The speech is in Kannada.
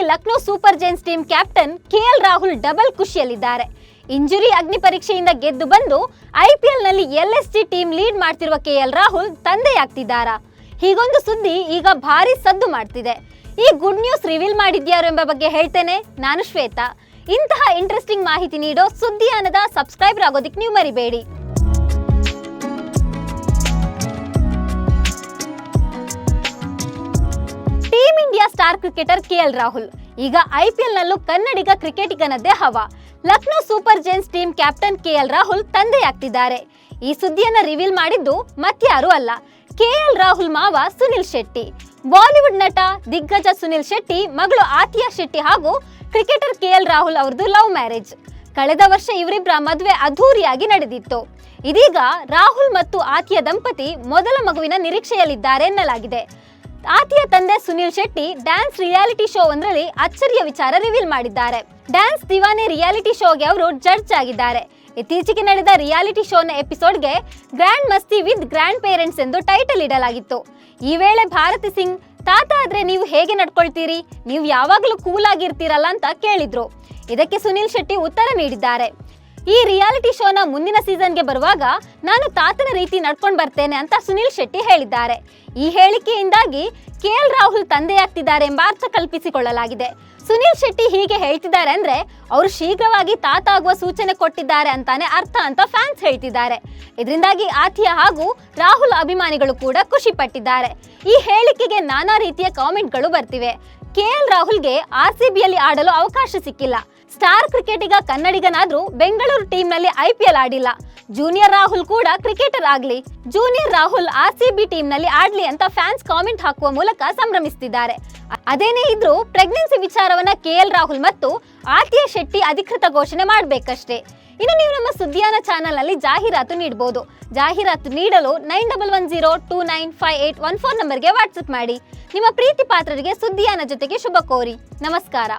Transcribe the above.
Lucknow super giants team captain KL Rahul double ಖುಷಿಯಲ್ಲಿದ್ದಾರೆ. ಇಂಜುರಿ ಅಗ್ನಿ ಪರೀಕ್ಷೆಯಿಂದ ಗೆದ್ದು ಬಂದು ಐಪಿಎಲ್ ನಲ್ಲಿ ಎಲ್ಎಸ್ಜಿ ಟೀಮ್ ಲೀಡ್ ಮಾಡ್ತಿರುವ ಕೆಎಲ್ ರಾಹುಲ್ ತಂದೆಯಾಗ್ತಿದ್ದಾರಾ? ಹೀಗೊಂದು ಸುದ್ದಿ ಈಗ ಭಾರಿ ಸದ್ದು ಮಾಡ್ತಿದೆ. ಈ ಗುಡ್ ನ್ಯೂಸ್ ರಿವೀಲ್ ಮಾಡಿದ್ಯಾರು ಎಂಬ ಬಗ್ಗೆ ಹೇಳ್ತೇನೆ. ನಾನು ಶ್ವೇತಾ. ಇಂತಹ ಇಂಟ್ರೆಸ್ಟಿಂಗ್ ಮಾಹಿತಿ ನೀಡೋ ಸುದ್ದಿಯಾನದ ಸಬ್ಸ್ಕ್ರೈಬರ್ ಆಗೋದಿಕ್ಕೆ ನೀವು ಮರಿಬೇಡಿ. Team India star cricketer KL Rahul ಈಗ ಐಪಿಎಲ್ ನಲ್ಲೂ ಕನ್ನಡಿಗ ಕ್ರಿಕೆಟಿಗನದ್ದೇ ಹವಾ. Lucknow super giants team captain KL Rahul ತಂದೆಯಾಗ್ತಿದ್ದಾರೆ. ಈ ಸುದ್ದಿಯನ್ನ ರಿವೀಲ್ ಮಾಡಿದ್ದು ಮತ್ಯಾರೂ ಅಲ್ಲ, ಕೆಎಲ್ ರಾಹುಲ್ ಮಾವ ಸುನಿಲ್ ಶೆಟ್ಟಿ. ಬಾಲಿವುಡ್ ನಟ ದಿಗ್ಗಜ ಸುನಿಲ್ ಶೆಟ್ಟಿ ಮಗಳು ಆತಿಯಾ ಶೆಟ್ಟಿ ಹಾಗೂ ಕ್ರಿಕೆಟರ್ ಕೆಎಲ್ ರಾಹುಲ್ ಅವರದು ಲವ್ ಮ್ಯಾರೇಜ್. ಕಳೆದ ವರ್ಷ ಇವರಿಬ್ಬರ ಮದುವೆ ಅದ್ಧೂರಿಯಾಗಿ ನಡೆದಿತ್ತು. ಇದೀಗ ರಾಹುಲ್ ಮತ್ತು ಆತಿಯಾ ದಂಪತಿ ಮೊದಲ ಮಗುವಿನ ನಿರೀಕ್ಷೆಯಲ್ಲಿದ್ದಾರೆ ಎನ್ನಲಾಗಿದೆ. ಆತಿಯಾ ತಂದೆ Sunil Shetty dance reality show ಒಂದರಲ್ಲಿ ಅಚ್ಚರಿಯ ವಿಚಾರ ರಿವೀಲ್ ಮಾಡಿದ್ದಾರೆ. ಡ್ಯಾನ್ಸ್ ದಿವಾನೆ ರಿಯಾಲಿಟಿ ಶೋಗೆ ಅವರು ಜಡ್ಜ್ ಆಗಿದ್ದಾರೆ. ಇತ್ತೀಚೆಗೆ ನಡೆದ ರಿಯಾಲಿಟಿ ಶೋನ ಎಪಿಸೋಡ್ಗೆ ಗ್ರ್ಯಾಂಡ್ ಮಸ್ತಿ ವಿತ್ ಗ್ರ್ಯಾಂಡ್ ಪೇರೆಂಟ್ಸ್ ಎಂದು ಟೈಟಲ್ ಇಡಲಾಗಿತ್ತು. ಈ ವೇಳೆ ಭಾರತಿ ಸಿಂಗ್, ತಾತ ಆದ್ರೆ ನೀವು ಹೇಗೆ ನಡ್ಕೊಳ್ತೀರಿ, ನೀವು ಯಾವಾಗಲೂ ಕೂಲ್ ಆಗಿರ್ತೀರಲ್ಲ ಅಂತ ಕೇಳಿದ್ರು. ಇದಕ್ಕೆ ಸುನಿಲ್ ಶೆಟ್ಟಿ ಉತ್ತರ ನೀಡಿದ್ದಾರೆ. ಈ ರಿಯಾಲಿಟಿ ಶೋನ ಮುಂದಿನ ಸೀಸನ್ಗೆ ಬರುವಾಗ ನಾನು ತಾತನ ರೀತಿ ನಡ್ಕೊಂಡು ಬರ್ತೇನೆ ಅಂತ ಸುನಿಲ್ ಶೆಟ್ಟಿ ಹೇಳಿದ್ದಾರೆ. ಈ ಹೇಳಿಕೆಯಿಂದಾಗಿ ಕೆಎಲ್ ರಾಹುಲ್ ತಂದೆಯಾಗ್ತಿದ್ದಾರೆ ಎಂಬ ಅರ್ಥ ಕಲ್ಪಿಸಿಕೊಳ್ಳಲಾಗಿದೆ. ಸುನಿಲ್ ಶೆಟ್ಟಿ ಹೀಗೆ ಹೇಳ್ತಿದ್ದಾರೆ ಅಂದ್ರೆ ಅವರು ಶೀಘ್ರವಾಗಿ ತಾತ ಆಗುವ ಸೂಚನೆ ಕೊಟ್ಟಿದ್ದಾರೆ ಅಂತಾನೆ ಅರ್ಥ ಅಂತ ಫ್ಯಾನ್ಸ್ ಹೇಳ್ತಿದ್ದಾರೆ. ಇದರಿಂದಾಗಿ ಆತಿಯಾ ಹಾಗೂ ರಾಹುಲ್ ಅಭಿಮಾನಿಗಳು ಕೂಡ ಖುಷಿ ಪಟ್ಟಿದ್ದಾರೆ. ಈ ಹೇಳಿಕೆಗೆ ನಾನಾ ರೀತಿಯ ಕಾಮೆಂಟ್ಗಳು ಬರ್ತಿವೆ. ಕೆಎಲ್ ರಾಹುಲ್ಗೆ ಆರ್ಸಿಬಿಯಲ್ಲಿ ಆಡಲು ಅವಕಾಶ ಸಿಕ್ಕಿಲ್ಲ. ಸ್ಟಾರ್ ಕ್ರಿಕೆಟಿಗ ಕನ್ನಡಿಗನಾದ್ರೂ ಬೆಂಗಳೂರು ಟೀಮ್ ನಲ್ಲಿ ಐಪಿಎಲ್ ಆಡಿಲ್ಲ. ಜೂನಿಯರ್ ರಾಹುಲ್ ಕೂಡ ಕ್ರಿಕೆಟರ್ ಆಗ್ಲಿ, ಜೂನಿಯರ್ ರಾಹುಲ್ ಆರ್ಸಿಬಿ ಟೀಮ್ ನಲ್ಲಿ ಆಡ್ಲಿ ಅಂತ ಫ್ಯಾನ್ಸ್ ಕಾಮೆಂಟ್ ಹಾಕುವ ಮೂಲಕ ಸಂಭ್ರಮಿಸುತ್ತಿದ್ದಾರೆ. ಅದೇನೇ ಇದ್ರೂ ಪ್ರೆಗ್ನೆನ್ಸಿ ವಿಚಾರವನ್ನ ಕೆಎಲ್ ರಾಹುಲ್ ಮತ್ತು ಆತಿಯಾ ಶೆಟ್ಟಿ ಅಧಿಕೃತ ಘೋಷಣೆ ಮಾಡಬೇಕಷ್ಟೇ. ಇನ್ನು ನೀವು ನಮ್ಮ ಸುದ್ದಿಯಾನ ಚಾನೆಲ್ ನಲ್ಲಿ ಜಾಹೀರಾತು ನೀಡಬಹುದು. ಜಾಹೀರಾತು ನೀಡಲು 9110295814 ನಂಬರ್ಗೆ ವಾಟ್ಸ್ಆಪ್ ಮಾಡಿ. ನಿಮ್ಮ ಪ್ರೀತಿ ಪಾತ್ರರಿಗೆ ಸುದ್ದಿಯಾನ ಜೊತೆಗೆ ಶುಭ ಕೋರಿ. ನಮಸ್ಕಾರ.